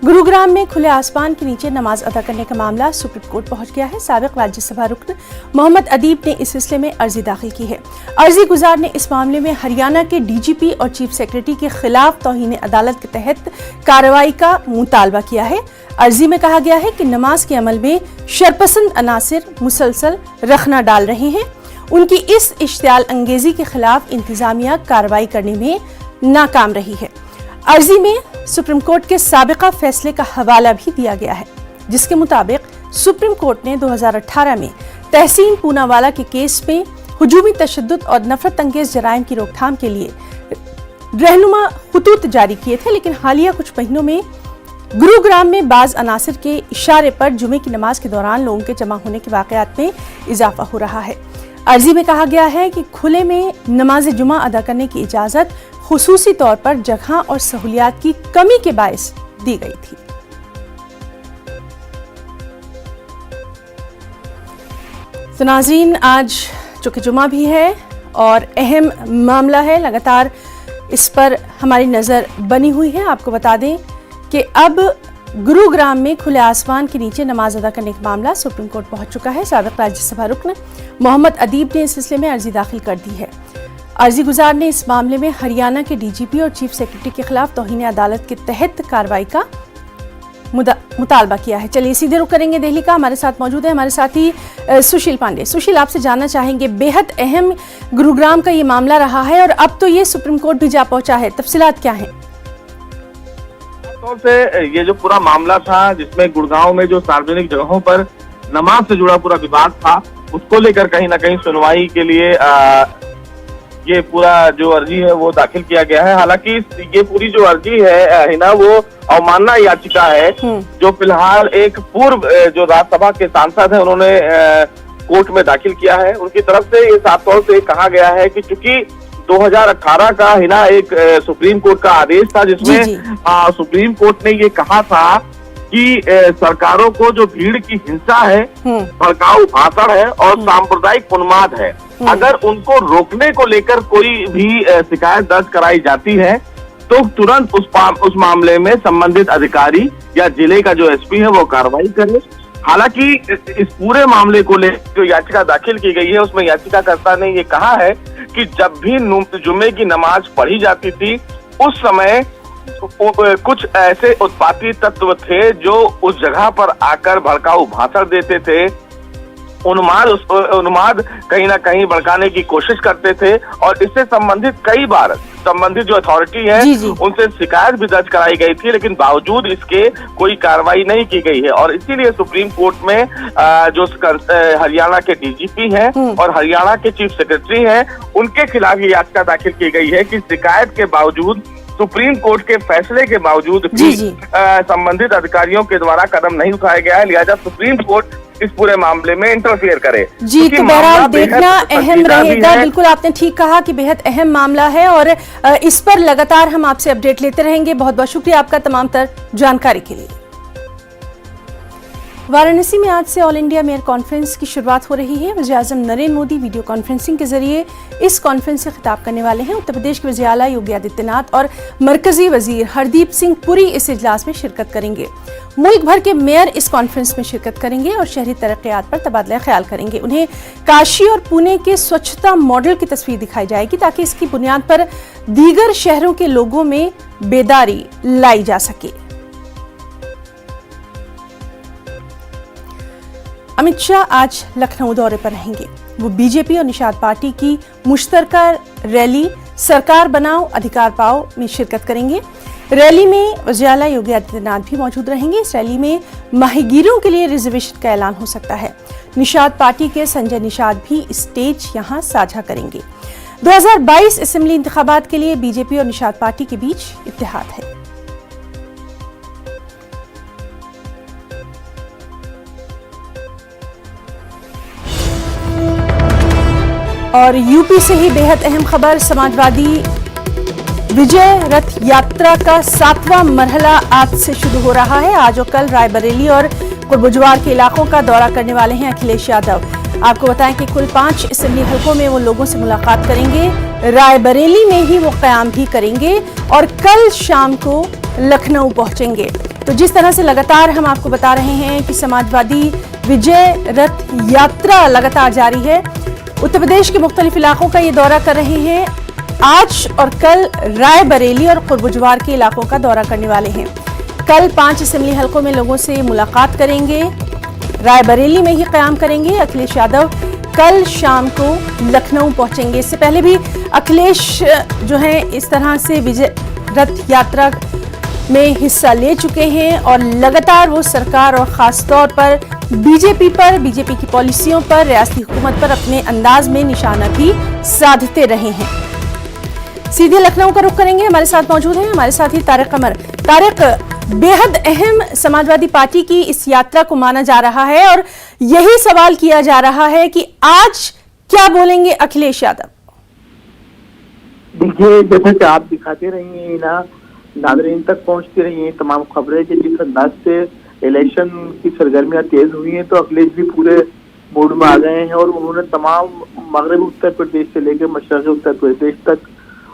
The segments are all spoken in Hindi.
गुरुग्राम में खुले आसमान के नीचे नमाज अदा करने का मामला सुप्रीम कोर्ट पहुंच गया है। साबिक राज्यसभा रुकन मोहम्मद अदीब ने इस सिलसिले में अर्जी दाखिल की है। अर्जी गुजार ने इस मामले में हरियाणा के डीजीपी और चीफ सेक्रेटरी के खिलाफ तौहीन अदालत के तहत कार्रवाई का मुतालबा किया है। अर्जी में कहा गया है कि नमाज के अमल में शरपसंद अनासिर मुसलसल रखना डाल रहे हैं। उनकी इस इश्तियाल अंगेजी के खिलाफ इंतजामिया कार्रवाई करने में नाकाम रही है। अर्जी में सुप्रीम कोर्ट के साबिका फैसले का हवाला भी दिया गया है, जिसके मुताबिक सुप्रीम कोर्ट ने 2018 में तहसीन पूनावाला के केस में हुजूमी तशद्दुद और नफरत अंगेज जराइम की रोकथाम के लिए रहनुमा खुतूत जारी किए थे, लेकिन हालिया कुछ महीनों में गुरुग्राम में बाज अनासिर के इशारे पर जुमे की नमाज के दौरान लोगों के जमा होने के वाकयात में इजाफा हो रहा है। अर्जी में कहा गया है कि खुले में नमाज जुमा अदा करने की इजाजत खुसूसी तौर पर जगह और सहूलियात की कमी के बायस दी गई थी। तो नाज़रीन, आज चूंकि जुमा भी है और अहम मामला है, लगातार इस पर हमारी नजर बनी हुई है। आपको बता दें कि अब गुरुग्राम में खुले आसमान के नीचे नमाज अदा करने का मामला सुप्रीम कोर्ट पहुंच चुका है। साबिक राज्यसभा रुकन मोहम्मद अदीब ने इस सिलसिले में अर्जी दाखिल कर दी है। अर्जी गुजार ने इस मामले में हरियाणा के डीजीपी और चीफ सेक्रेटरी के खिलाफ तौहीन अदालत के तहत कार्रवाई का मुतालबा किया है। चलिए सीधे रुख करेंगे दिल्ली का। हमारे साथ मौजूद है हमारे साथी सुशील पांडे। सुशील, आपसे जानना चाहेंगे, बेहद अहम गुरुग्राम का ये मामला रहा है और अब तो ये सुप्रीम कोर्ट भी जा पहुंचा है, तफसीलात क्या हैं? तौर से ये जो पूरा मामला था, जिसमें गुड़गांव में जो सार्वजनिक जगहों पर नमाज से जुड़ा पूरा विवाद था, उसको लेकर कहीं ना कहीं सुनवाई के लिए ये पूरा जो अर्जी है वो दाखिल किया गया है। हालांकि ये पूरी जो अर्जी है ना, वो अवमानना याचिका है, जो फिलहाल एक पूर्व जो राज्यसभा के सांसद है उन्होंने कोर्ट में दाखिल किया है। उनकी तरफ से ये साफ तौर से कहा गया है कि चूंकि 2018 का है ना एक सुप्रीम कोर्ट का आदेश था, जिसमें सुप्रीम कोर्ट ने ये कहा था कि सरकारों को जो भीड़ की हिंसा है, भड़काऊ भाषण है और सांप्रदायिक उन्माद है, अगर उनको रोकने को लेकर कोई भी शिकायत दर्ज कराई जाती है तो तुरंत उस मामले में संबंधित अधिकारी या जिले का जो एसपी है वो कार्रवाई करे। हालांकि इस पूरे मामले को लेकर जो याचिका दाखिल की गई है, उसमें याचिकाकर्ता ने ये कहा है कि जब भी जुमे की नमाज पढ़ी जाती थी, उस समय कुछ ऐसे उत्पाती तत्व थे जो उस जगह पर आकर भड़काऊ भाषण देते थे, उन्माद कहीं ना कहीं भड़काने की कोशिश करते थे और इससे संबंधित कई बार संबंधित जो अथॉरिटी है उनसे शिकायत भी दर्ज कराई गई थी, लेकिन बावजूद इसके कोई कार्रवाई नहीं की गई है। और इसीलिए सुप्रीम कोर्ट में जो हरियाणा के डीजीपी हैं और हरियाणा के चीफ सेक्रेटरी हैं, उनके खिलाफ ये याचिका दाखिल की गई है कि शिकायत के बावजूद, सुप्रीम कोर्ट के फैसले के बावजूद भी संबंधित अधिकारियों के द्वारा कदम नहीं उठाया गया है, लिहाजा सुप्रीम कोर्ट इस पूरे मामले में इंटरफेयर करे। जी, तो बहरहाल देखना अहम रहेगा। बिल्कुल आपने ठीक कहा कि बेहद अहम मामला है और इस पर लगातार हम आपसे अपडेट लेते रहेंगे। बहुत बहुत शुक्रिया आपका तमाम तर जानकारी के लिए। वाराणसी में आज से ऑल इंडिया मेयर कॉन्फ्रेंस की शुरुआत हो रही है। वज़ीर-ए-आज़म नरेंद्र मोदी वीडियो कॉन्फ्रेंसिंग के जरिए इस कॉन्फ्रेंस से खिताब करने वाले हैं। उत्तर प्रदेश के वज़ीर आला योगी आदित्यनाथ और मरकजी वजीर हरदीप सिंह पुरी इस इजलास में शिरकत करेंगे। मुल्क भर के मेयर इस कॉन्फ्रेंस में शिरकत करेंगे और शहरी तरक्यात पर तबादला ख्याल करेंगे। उन्हें काशी और पुणे के स्वच्छता मॉडल की तस्वीर दिखाई जाएगी, ताकि इसकी बुनियाद पर दीगर शहरों के लोगों में बेदारी लाई जा सके। अमित शाह आज लखनऊ दौरे पर रहेंगे। वो बीजेपी और निषाद पार्टी की मुश्तरका रैली सरकार बनाओ अधिकार पाओ में शिरकत करेंगे। रैली में वज़ीर आला योगी आदित्यनाथ भी मौजूद रहेंगे। इस रैली में माहीगीरों के लिए रिजर्वेशन का ऐलान हो सकता है। निषाद पार्टी के संजय निषाद भी स्टेज यहां साझा करेंगे। 2022 असेंबली इंतखाबात के लिए बीजेपी और निषाद पार्टी के बीच इत्तेहाद है। और यूपी से ही बेहद अहम खबर, समाजवादी विजय रथ यात्रा का 7वां मरहला आज से शुरू हो रहा है। आज और कल रायबरेली और कुर्बुजवार के इलाकों का दौरा करने वाले हैं अखिलेश यादव। आपको बताएं कि कुल 5 असेंबली हलकों में वो लोगों से मुलाकात करेंगे। रायबरेली में ही वो क़याम भी करेंगे और कल शाम को लखनऊ पहुंचेंगे। तो जिस तरह से लगातार हम आपको बता रहे हैं कि समाजवादी विजय रथ यात्रा लगातार जारी है। उत्तर प्रदेश के मुख्तलिफ इलाकों का ये दौरा कर रहे हैं। आज और कल रायबरेली और खुरबुजवार के इलाकों का दौरा करने वाले हैं। कल 5 असेंबली हलकों में लोगों से मुलाकात करेंगे। रायबरेली में ही क़याम करेंगे। अखिलेश यादव कल शाम को लखनऊ पहुंचेंगे। इससे पहले भी अखिलेश जो है इस तरह से विजय रथ यात्रा में हिस्सा ले चुके हैं और लगातार वो सरकार और खास तौर पर बीजेपी की पॉलिसियों पर, रियासती हुकूमत पर अपने अंदाज में निशाना भी साधते रहे हैं। सीधे लखनऊ का रुख करेंगे। हमारे साथ मौजूद हैं हमारे साथी तारिक कमर। तारिक, बेहद अहम समाजवादी पार्टी की इस यात्रा को माना जा रहा है और यही सवाल किया जा रहा है कि आज क्या बोलेंगे अखिलेश यादव। देखिए, जैसे कि आप दिखाते रही हैं ना, नादरीन तक पहुंचती रही हैं तमाम खबरें कि जिस अंदाज से इलेक्शन की सरगर्मियां तेज हुई हैं, तो अखिलेश भी पूरे मूड में आ गए हैं और उन्होंने तमाम मगरबी उत्तर प्रदेश से लेकर मशरक़ी उत्तर प्रदेश तक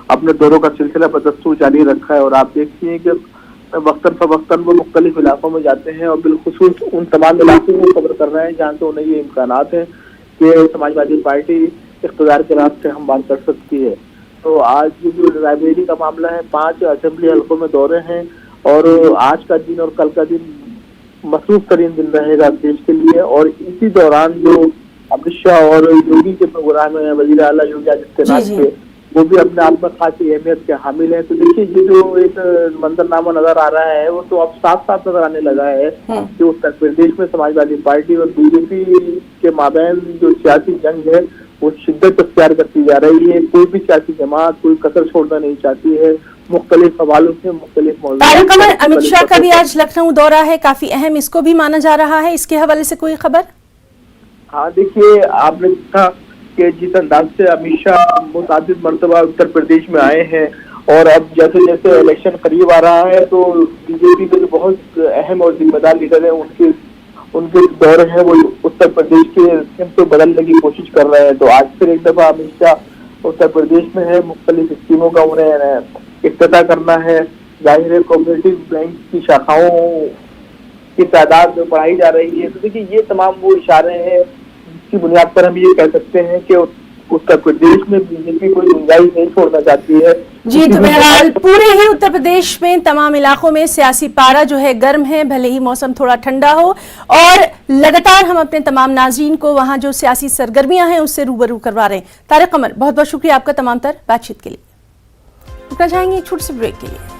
अपने दौरों का सिलसिला बदस्तूर जारी रखा है। और आप देखती हैं कि वक्तन फवक्तन वो मुख्तलिफ इलाकों में जाते हैं और बिलखुसूस उन तमाम इलाकों को कवर कर रहे हैं जहाँ से उन्हें ये इम्कानात हैं कि समाजवादी पार्टी इख्तियार के रास्ते हम बात कर सकती है। तो आज जो रायबरेली का मामला है, 5 असेंबली हल्कों में दौरे हैं और आज का दिन और कल का दिन मसरूफ तरीन दिन रहेगा देश के लिए। और इसी दौरान जो अमित शाह और योगी के प्रोग्राम है, वजीर आला योगी आदित्यनाथ के, वो भी अपने आप में खासी अहमियत के हामिल है। तो देखिए, ये जो एक मंजरनामा नजर आ रहा है वो तो अब साफ साफ नजर आने लगा है कि उत्तर प्रदेश में समाजवादी पार्टी और बीजेपी के माबैन जो सियासी जंग है वो शिद्दत अख्तियार करती जा रही है। कोई भी सियासी जमात कोई कसर छोड़ना नहीं चाहती है। मुख्तलिफ हवालों से मुख्तलिफ मौजूद। अमित शाह का भी आज लखनऊ दौरा है, काफी अहम इसको भी माना जा रहा है। इसके हवाले से कोई खबर? हाँ, देखिए, आपने देखा कि जिस अंदाज से अमित शाह मुतादिद मरतबा उत्तर प्रदेश में आए हैं और अब जैसे जैसे इलेक्शन करीब आ रहा है तो बीजेपी के जो बहुत अहम और जिम्मेदार लीडर हैं उनके दौरे हैं वो उत्तर प्रदेश के सिम को बदलने की कोशिश कर रहे हैं। तो आज फिर एक दफा अमित शाह उत्तर प्रदेश में है। मुख्तलिफ स्कीमों का उन्हें इफ्तिताह करना है। जाहिर है कोऑपरेटिव बैंक की शाखाओं की तादाद बढ़ाई जा रही है। तो देखिए, ये तमाम वो इशारे हैं जिसकी बुनियाद पर हम ये कह सकते हैं कि उत्तर प्रदेश में बीजेपी कोई गुंजाइश नहीं छोड़ना चाहती है। जी, तो बहरहाल पूरे ही उत्तर प्रदेश में तमाम इलाकों में सियासी पारा जो है गर्म है, भले ही मौसम थोड़ा ठंडा हो। और लगातार हम अपने तमाम नाज़रीन को वहां जो सियासी सरगर्मियां हैं उससे रूबरू करवा रहे हैं। तारिक कमर, बहुत बहुत शुक्रिया आपका तमाम तर बातचीत के लिए। रुकना चाहेंगे एक छोटे से ब्रेक के लिए।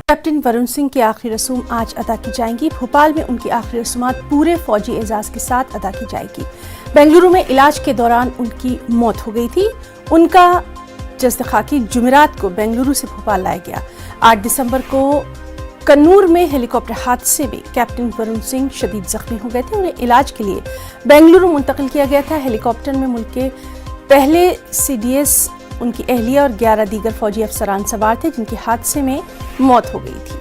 कैप्टन वरुण सिंह की आखिरी रसूम आज अदा की जाएंगी। भोपाल में उनकी आखिरी रसूमात पूरे फौजी एजाज के साथ अदा की जाएगी। बेंगलुरु में इलाज के दौरान उनकी मौत हो गई थी। उनका जस्द खाकी जुमेरात को बेंगलुरु से भोपाल लाया गया। 8 दिसंबर को कन्नूर में हेलीकॉप्टर हादसे में कैप्टन वरुण सिंह शदीद जख्मी हो गए थे। उन्हें इलाज के लिए बेंगलुरु मुंतकिल किया गया था। हेलीकॉप्टर में मुल्क के पहले CDS, उनकी अहलिया और 11 दीगर फौजी अफसरान सवार थे जिनकी हादसे में मौत हो गई थी।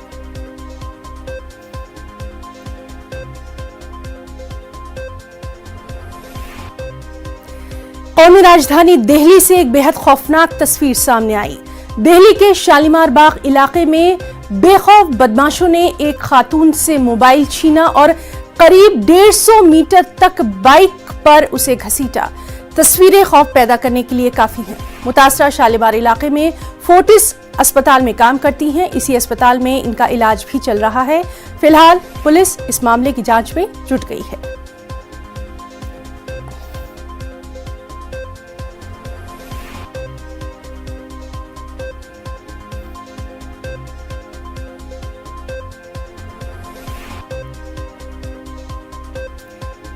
कौमी राजधानी दिल्ली से एक बेहद खौफनाक तस्वीर सामने आई। दिल्ली के शालीमार बाग इलाके में बेखौफ बदमाशों ने एक खातून से मोबाइल छीना और करीब 150 मीटर तक बाइक पर उसे घसीटा। तस्वीरें खौफ पैदा करने के लिए काफी हैं। मुतासरा शालीमार इलाके में फोर्टिस अस्पताल में काम करती हैं। इसी अस्पताल में इनका इलाज भी चल रहा है। फिलहाल पुलिस इस मामले की जांच में जुट गई है।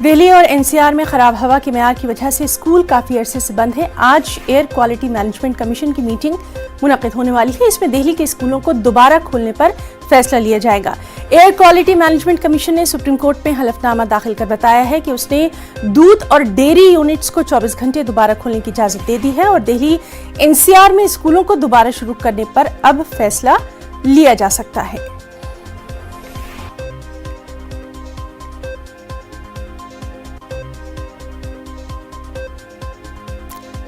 दिल्ली और NCR में खराब हवा के मेयार की वजह से स्कूल काफी अरसे से बंद है। आज एयर क्वालिटी मैनेजमेंट कमीशन की मीटिंग मुनक्किद होने वाली है। इसमें दिल्ली के स्कूलों को दोबारा खोलने पर फैसला लिया जाएगा। एयर क्वालिटी मैनेजमेंट कमीशन ने सुप्रीम कोर्ट में हलफनामा दाखिल कर बताया है कि उसने दूध और डेयरी यूनिट्स को 24 घंटे दोबारा खोलने की इजाजत दे दी है और दिल्ली NCR में स्कूलों को दोबारा शुरू करने पर अब फैसला लिया जा सकता है।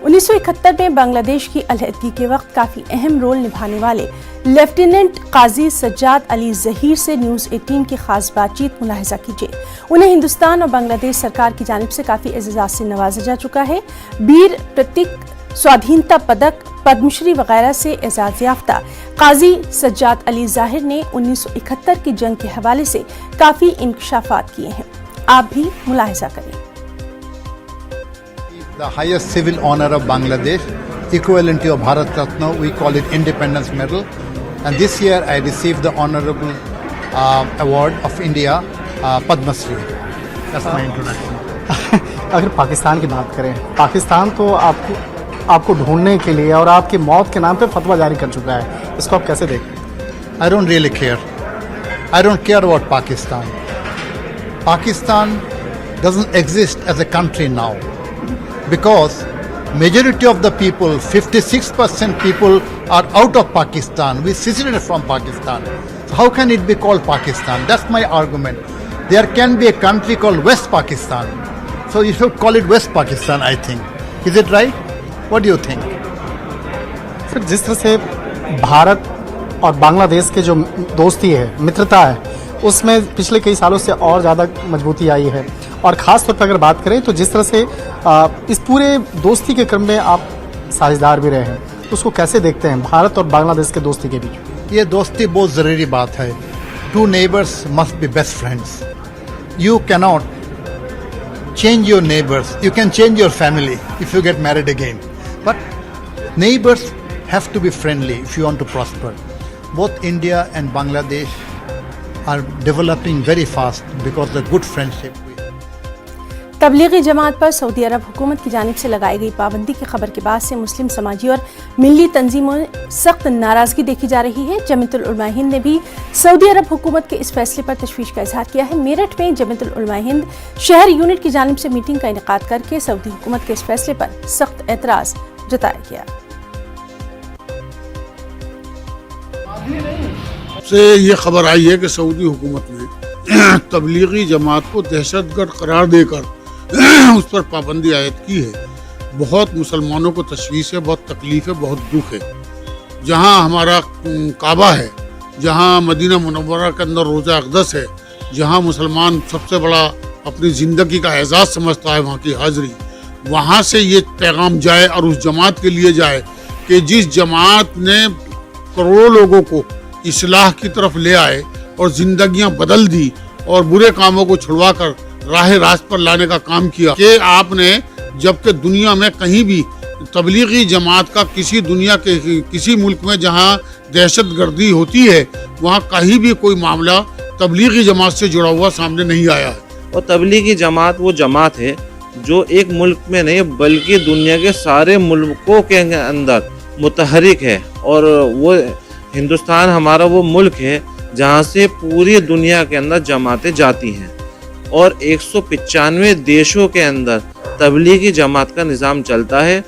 1971 में बांग्लादेश की अलहदगी के वक्त काफी अहम रोल निभाने वाले लेफ्टिनेंट काजी सज्जाद अली जहीर से न्यूज 18 की खास बातचीत मुलाहिजा कीजिए। उन्हें हिंदुस्तान और बांग्लादेश सरकार की जानिब से काफी एजाज़ात से नवाजा जा चुका है। वीर प्रतीक, स्वाधीनता पदक, पद्मश्री वगैरह से एजाज याफ्ता काजी सज्जाद अली ज़ाहिर ने 1971 की जंग के हवाले से काफी इंकशाफात किए हैं। आप भी मुलाहिजा करें। The highest civil honor of Bangladesh, equivalent to a Bharat Ratna, we call it Independence Medal. And this year I received the honorable award of India, Padma Shri. That's my introduction. अगर पाकिस्तान की बात करें, पाकिस्तान तो आपको ढूंढने के लिए और आपकी मौत के नाम पे फतवा जारी कर चुका है, इसको आप कैसे देखते हैं? I don't really care. I don't care about Pakistan. Pakistan doesn't exist as a country now because majority of the people, 56% people are out of Pakistan. We seceded from Pakistan. So how can it be called Pakistan? That's my argument. There can be a country called West Pakistan. So you should call it West Pakistan, I think. Is it right? What do you think? Sir, जिस तरह से भारत और बांग्लादेश के जो दोस्ती है, मित्रता है, उसमें पिछले कई सालों से और ज़्यादा मजबूती आई है। और ख़ास तौर पर अगर बात करें तो जिस तरह से इस पूरे दोस्ती के क्रम में आप साझेदार भी रहे हैं, तो उसको कैसे देखते हैं भारत और बांग्लादेश के दोस्ती के बीच? ये दोस्ती बहुत ज़रूरी बात है। Two neighbours must be best friends. You cannot change your neighbors. You can change your family if you get married again. But neighbors have to be friendly if you want to prosper. Both India and Bangladesh are developing very fast because of the good friendship. Tablighi Jamaat पर सऊदी अरब हुकूमत की जानिब से लगाई गई पाबंदी की खबर के बाद से मुस्लिम समाजी और मिली तंजीमों में सख्त नाराजगी देखी जा रही है। जमीयतुल उलमा हिंद ने भी सऊदी अरब हुकूमत के इस फैसले पर तशवीश का इजहार किया है। मेरठ में जमीयतुल उलमा हिंद शहर यूनिट की जानिब से मीटिंग का इनेकाद करके सऊदी हुकूमत के इस फैसले पर सख्त एतराज जताया गया। से ये खबर आई है कि सऊदी हुकूमत ने तबलीगी जमात को दहशतगर्द करार देकर उस पर पाबंदी आयद की है। बहुत मुसलमानों को तशवीश है, बहुत तकलीफ है, बहुत दुख है। जहाँ हमारा काबा है, जहाँ मदीना मुनव्वरा के अंदर रोज़ा अक़दस है, जहाँ मुसलमान सबसे बड़ा अपनी ज़िंदगी का एजाज़ समझता है वहाँ की हाज़िरी, वहाँ से ये पैगाम जाए और उस जमात के लिए जाए कि जिस जमात ने करोड़ों लोगों को इस्लाह की तरफ ले आए और ज़िंदगियाँ बदल दी और बुरे कामों को छुड़वा कर राह रास्त पर लाने का काम किया कि आपने जबकि दुनिया में कहीं भी तबलीगी जमात का दुनिया के किसी मुल्क में जहां दहशतगर्दी होती है वहां कहीं भी कोई मामला तबलीगी जमात से जुड़ा हुआ सामने नहीं आया है। और तबलीगी जमात वो जमात है जो एक मुल्क में नहीं बल्कि दुनिया के सारे मुल्कों के अंदर मुतहरिक है। और वो हिंदुस्तान हमारा वो मुल्क है जहाँ से पूरी दुनिया के अंदर जमातें जाती हैं और 195 देशों के अंदर तबलीगी जमात का निज़ाम चलता है।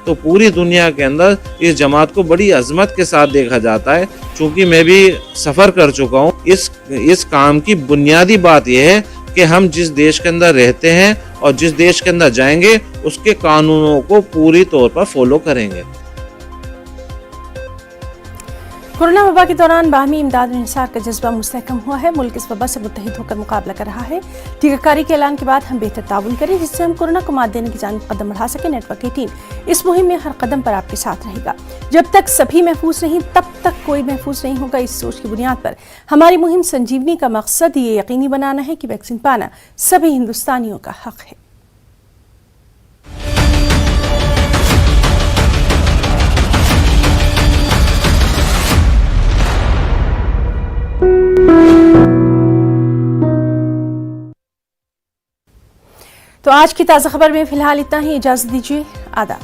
तो पूरी दुनिया के अंदर इस जमात को बड़ी अजमत के साथ देखा जाता है। चूँकि मैं भी सफ़र कर चुका हूँ, इस काम की बुनियादी बात यह है कि हम जिस देश के अंदर रहते हैं और जिस देश के अंदर जाएंगे उसके कानूनों को पूरी तौर पर फॉलो करेंगे। कोरोना वबा के दौरान बाहमी इमदाद और इंसार का जज्बा मुस्तहकम हुआ है। मुल्क इस वबा से मुत्तहिद होकर मुकाबला कर रहा है। टीकाकारी के ऐलान के बाद हम बेहतर ताउन करें जिससे हम कोरोना को मात देने की जानिब कदम बढ़ा सकें। नेटवर्क 18 इस मुहिम में हर कदम पर आपके साथ रहेगा। जब तक सभी महफूज नहीं तब तक कोई महफूज नहीं होगा। इस सोच की बुनियाद पर हमारी मुहिम संजीवनी का मकसद ये यकीनी बनाना है कि वैक्सीन पाना सभी हिंदुस्तानियों का हक है। तो आज की ताज़ा खबर में फिलहाल इतना ही। इजाज़त दीजिए। आदाब।